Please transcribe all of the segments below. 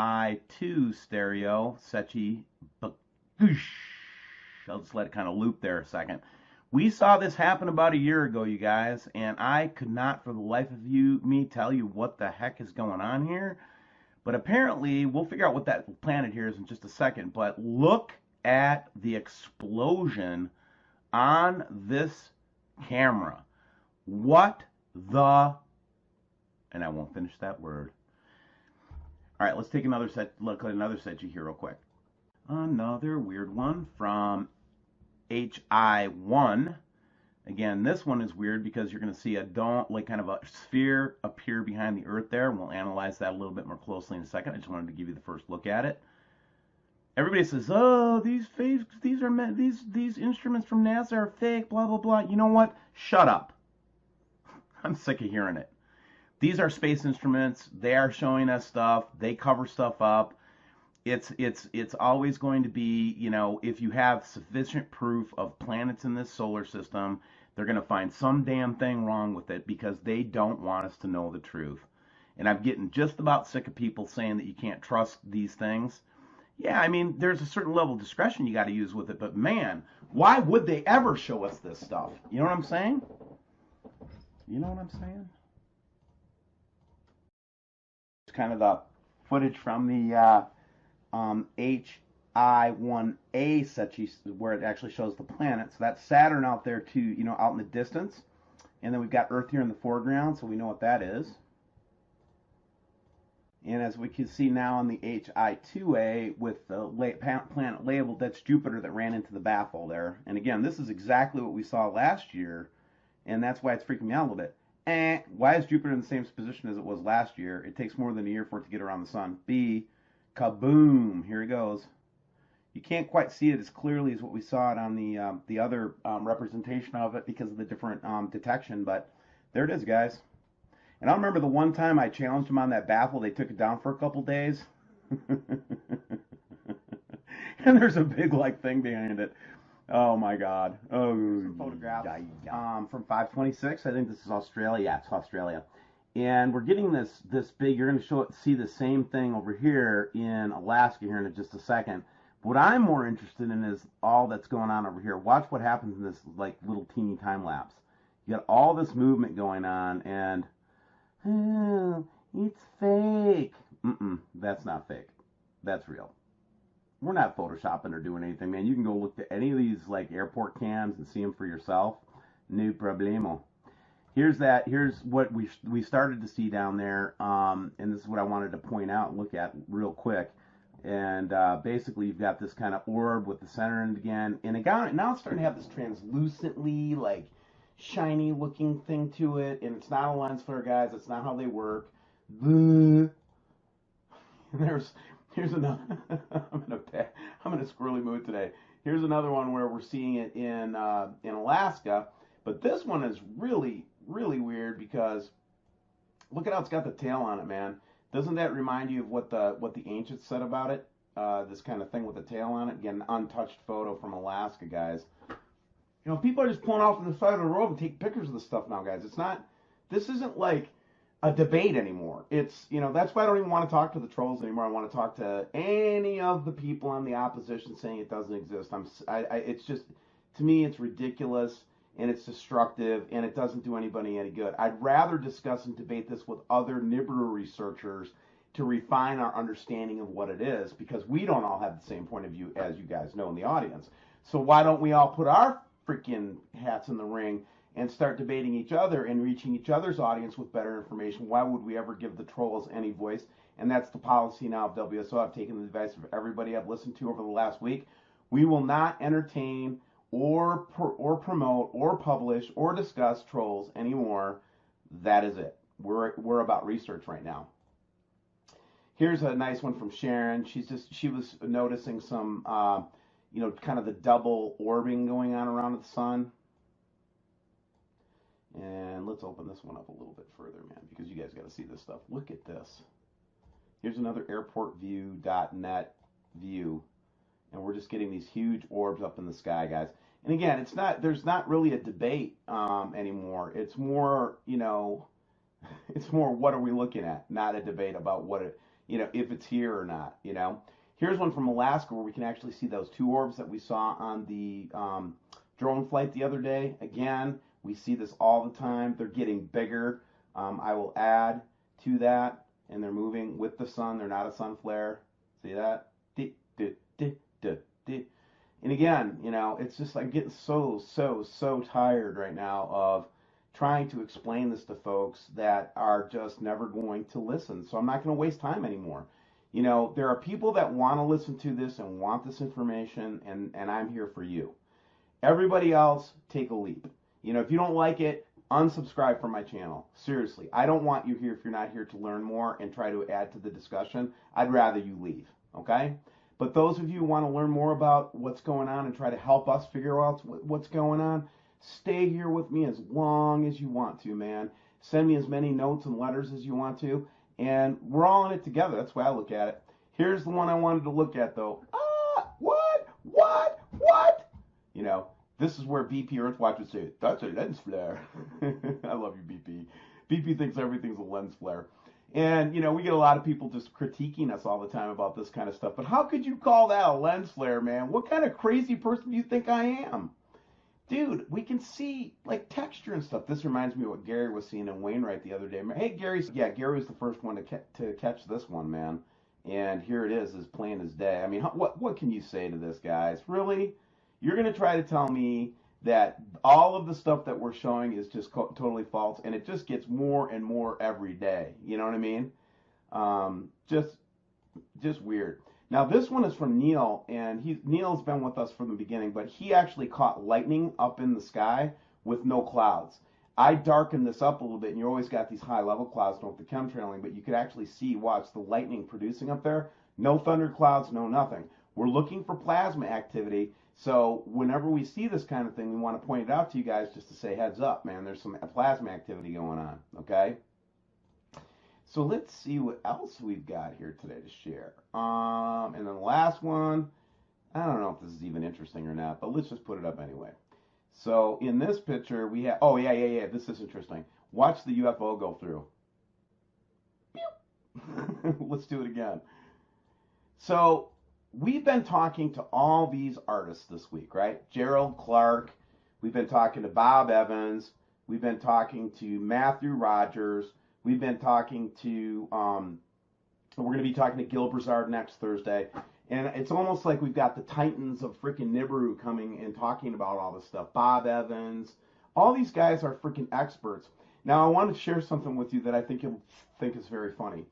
HI2 stereo, Sechi Bagush. I'll just let it kind of loop there a second. We saw this happen about a year ago, you guys, and I could not for the life of me tell you what the heck is going on here. But apparently, we'll figure out what that planet here is in just a second. But look at the explosion on this camera. What the... And I won't finish that word. All right, let's take another set. Look at another Sechi here real quick. Another weird one from HI1. Again, this one is weird because you're going to see a dome, like kind of a sphere appear behind the Earth there, and we'll analyze that a little bit more closely in a second. I just wanted to give you the first look at it. Everybody says, "Oh, these instruments from NASA are fake." Blah blah blah. You know what? Shut up. I'm sick of hearing it. These are space instruments. They are showing us stuff. They cover stuff up. It's always going to be, you know, if you have sufficient proof of planets in this solar system, they're going to find some damn thing wrong with it because they don't want us to know the truth. And I'm getting just about sick of people saying that you can't trust these things. Yeah, I mean, there's a certain level of discretion you got to use with it, but man, why would they ever show us this stuff? You know what I'm saying? You know what I'm saying? It's kind of the footage from the HI1A Sechi, where it actually shows the planet. So that's Saturn out there too, you know, out in the distance. And then we've got Earth here in the foreground, so we know what that is. And as we can see now on the HI2A with the planet labeled, that's Jupiter that ran into the baffle there. And again, this is exactly what we saw last year, and that's why it's freaking me out a little bit. Why is Jupiter in the same position as it was last year? It takes more than a year for it to get around the sun. B, kaboom, here it goes. You can't quite see it as clearly as what we saw it on the other representation of it because of the different detection, but there it is, guys. And I remember the one time I challenged them on that baffle, they took it down for a couple days. And there's a big like thing behind it. Oh my God. Oh, some photographs from 526. I think this is Australia. Yeah, it's Australia. And we're getting this big. You're going to see the same thing over here in Alaska here in just a second. What I'm more interested in is all that's going on over here. Watch what happens in this like little teeny time lapse. You got all this movement going on, and oh, it's fake. That's not fake. That's real. We're not photoshopping or doing anything, man. You can go look at any of these like airport cams and see them for yourself. No problemo. Here's what we started to see down there, and this is what I wanted to point out and look at real quick. And basically, you've got this kind of orb with the center end again, and now it's starting to have this translucently, like, shiny-looking thing to it. And it's not a lens flare, guys. It's not how they work. Here's another. I'm in a squirrely mood today. Here's another one where we're seeing it in Alaska, but this one is really weird because look at how it's got the tail on it, man. Doesn't that remind you of what the ancients said about it? This kind of thing with the tail on it. Again, an untouched photo from Alaska, guys. You know, people are just pulling off on the side of the road and taking pictures of this stuff now, guys. This isn't like a debate anymore. It's, you know, that's why I don't even want to talk to the trolls anymore. I want to talk to any of the people on the opposition saying it doesn't exist. It's just, to me, it's ridiculous. And it's destructive, and it doesn't do anybody any good. I'd rather discuss and debate this with other Nibiru researchers to refine our understanding of what it is, because we don't all have the same point of view, as you guys know in the audience. So why don't we all put our freaking hats in the ring and start debating each other and reaching each other's audience with better information? Why would we ever give the trolls any voice? And that's the policy now of WSO. I've taken the advice of everybody I've listened to over the last week. We will not entertain or promote or publish or discuss trolls anymore. That is it. We're about research right now. Here's a nice one from Sharon. She was noticing some you know, kind of the double orbing going on around the sun. And let's open this one up a little bit further, man, because you guys got to see this stuff. Look at this. Here's another airportview.net view. And we're just getting these huge orbs up in the sky, guys. And again, there's not really a debate anymore. It's more, you know, it's more what are we looking at, not a debate about what it, if it's here or not, Here's one from Alaska where we can actually see those two orbs that we saw on the drone flight the other day. Again, we see this all the time. They're getting bigger. I will add to that, and they're moving with the sun. They're not a sun flare. See that? And again, it's just I'm getting so tired right now of trying to explain this to folks that are just never going to listen. So I'm not going to waste time anymore. There are people that want to listen to this and want this information, and I'm here for you. Everybody else, take a leap. If you don't like it, unsubscribe from my channel. Seriously, I don't want you here if you're not here to learn more and try to add to the discussion. I'd rather you leave, okay? But those of you who want to learn more about what's going on and try to help us figure out what's going on, stay here with me as long as you want to, man. Send me as many notes and letters as you want to, and we're all in it together. That's the way I look at it. Here's the one I wanted to look at, though. What? This is where BP Earthwatch would say, that's a lens flare. I love you, BP. BP thinks everything's a lens flare. And, we get a lot of people just critiquing us all the time about this kind of stuff. But how could you call that a lens flare, man? What kind of crazy person do you think I am? Dude, we can see, texture and stuff. This reminds me of what Gary was seeing in Wainwright the other day. Hey, Gary was the first one to catch this one, man. And here it is plain as day. I mean, what can you say to this, guys? Really? You're going to try to tell me that all of the stuff that we're showing is just totally false, and it just gets more and more every day. You know what I mean? Just weird. Now, this one is from Neil, and Neil's been with us from the beginning, but he actually caught lightning up in the sky with no clouds. I darkened this up a little bit, and you always got these high-level clouds with the chemtrailing, but you could actually watch the lightning producing up there. No thunderclouds, no nothing. We're looking for plasma activity, so whenever we see this kind of thing, we want to point it out to you guys just to say, heads up, man, there's some plasma activity going on, okay? So let's see what else we've got here today to share. And then the last one, I don't know if this is even interesting or not, but let's just put it up anyway. So in this picture, we have, this is interesting. Watch the UFO go through. Let's do it again. So we've been talking to all these artists this week, right? Gerald Clark, we've been talking to Bob Evans, we've been talking to Matthew Rogers, we've been talking to, we're going to be talking to Gil Broussard next Thursday. And it's almost like we've got the titans of freaking Nibiru coming and talking about all this stuff. Bob Evans, all these guys are freaking experts. Now, I want to share something with you that I think you'll think is very funny.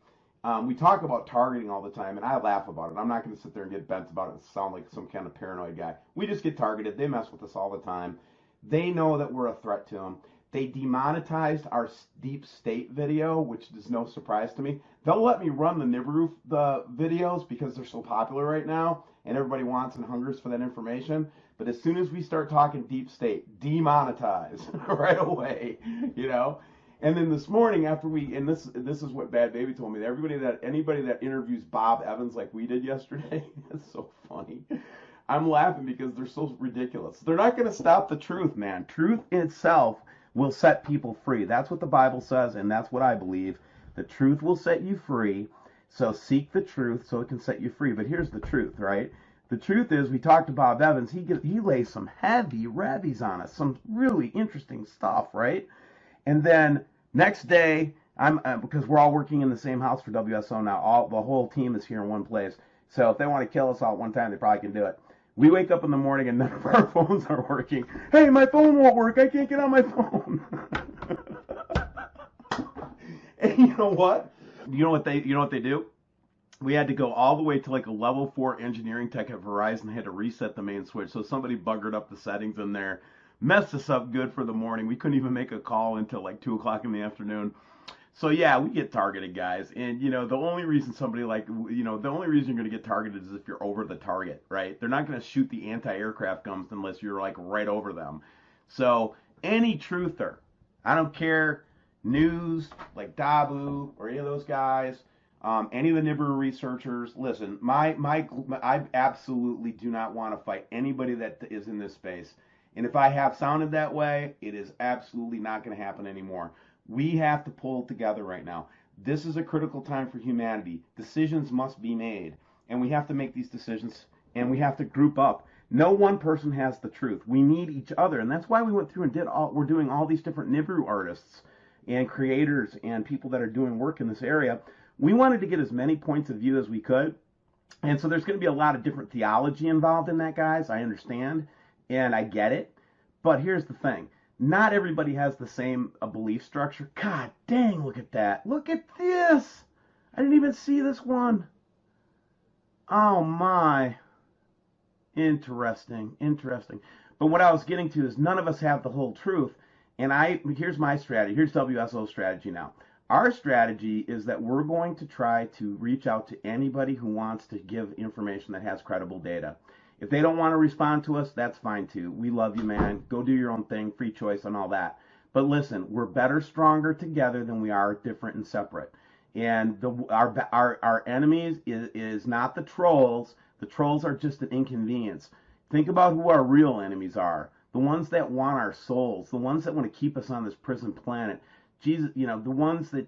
We talk about targeting all the time, and I laugh about it. I'm not going to sit there and get bent about it and sound like some kind of paranoid guy. We just get targeted. They mess with us all the time. They know that we're a threat to them. They demonetized our deep state video, which is no surprise to me. They'll let me run the Nibiru videos because they're so popular right now, and everybody wants and hungers for that information. But as soon as we start talking deep state, demonetize right away, And then this morning, after and this is what Bad Baby told me, that anybody that interviews Bob Evans like we did yesterday, it's so funny. I'm laughing because they're so ridiculous. They're not going to stop the truth, man. Truth itself will set people free. That's what the Bible says, and that's what I believe. The truth will set you free, so seek the truth so it can set you free. But here's the truth, right? The truth is, we talked to Bob Evans. He lays some heavy revies on us, some really interesting stuff, right? And then next day, because we're all working in the same house for WSO now. The whole team is here in one place. So if they want to kill us all at one time, they probably can do it. We wake up in the morning and none of our phones are working. Hey, my phone won't work. I can't get on my phone. And you know what? You know what they do? We had to go all the way to like a level 4 engineering tech at Verizon. They had to reset the main switch. So somebody buggered up the settings in there, messed us up good for the morning. We couldn't even make a call until like 2 o'clock in the afternoon. So yeah, we get targeted, guys. And the only reason the only reason you're going to get targeted is if you're over the target, right? They're not going to shoot the anti-aircraft guns unless you're like right over them. So any truther, I don't care, news like Dabu or any of those guys, any of the Nibiru researchers, listen, I absolutely do not want to fight anybody that is in this space. And if I have sounded that way, it is absolutely not going to happen anymore. We have to pull together right now. This is a critical time for humanity. Decisions must be made, and we have to make these decisions, and we have to group up. No one person has the truth. We need each other, and that's why we went through and we're doing all these different Nibiru artists and creators and people that are doing work in this area. We wanted to get as many points of view as we could, and so there's going to be a lot of different theology involved in that, guys. I understand, and I get it, but here's the thing. Not everybody has the same belief structure. God dang, look at that. Look at this. I didn't even see this one. Oh my. Interesting. But what I was getting to is none of us have the whole truth. And here's my strategy. Here's WSO's strategy now. Our strategy is that we're going to try to reach out to anybody who wants to give information that has credible data. If they don't want to respond to us, that's fine too. We love you, man. Go do your own thing, free choice and all that. But listen, we're better, stronger together than we are different and separate. And our enemies is not the trolls. The trolls are just an inconvenience. Think about who our real enemies are. The ones that want our souls, the ones that want to keep us on this prison planet. Jesus, the ones that,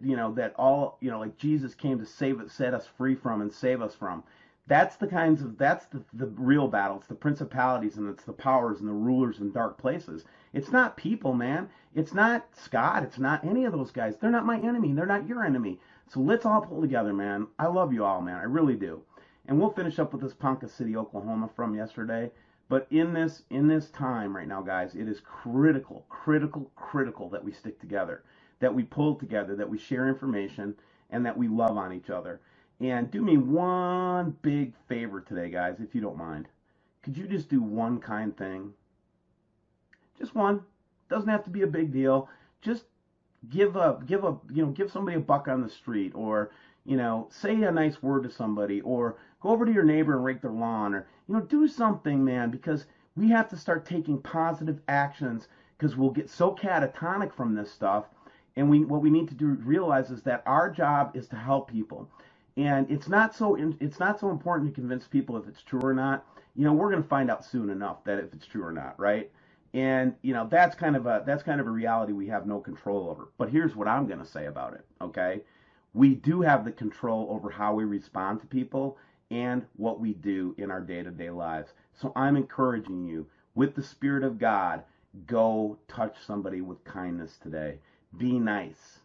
like Jesus came to set us free from and save us from. That's the real battle. It's the principalities and it's the powers and the rulers in dark places. It's not people, man. It's not Scott. It's not any of those guys. They're not my enemy. They're not your enemy. So let's all pull together, man. I love you all, man. I really do. And we'll finish up with this Ponca City, Oklahoma from yesterday. But in this time right now, guys, it is critical that we stick together, that we pull together, that we share information, and that we love on each other. And do me one big favor today, guys, if you don't mind. Could you just do one kind thing? Just one. Doesn't have to be a big deal. Just give somebody a buck on the street, or say a nice word to somebody, or go over to your neighbor and rake their lawn, or do something, man, because we have to start taking positive actions, because we'll get so catatonic from this stuff. And what we need to realize is that our job is to help people. And it's not so important to convince people if it's true or not. We're going to find out soon enough that if it's true or not, right? And that's kind of a reality we have no control over. But here's what I'm going to say about it, okay? We do have the control over how we respond to people and what we do in our day-to-day lives. So I'm encouraging you, with the Spirit of God, go touch somebody with kindness today. Be nice.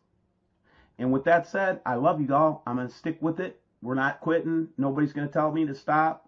And with that said, I love you all. I'm going to stick with it. We're not quitting. Nobody's going to tell me to stop.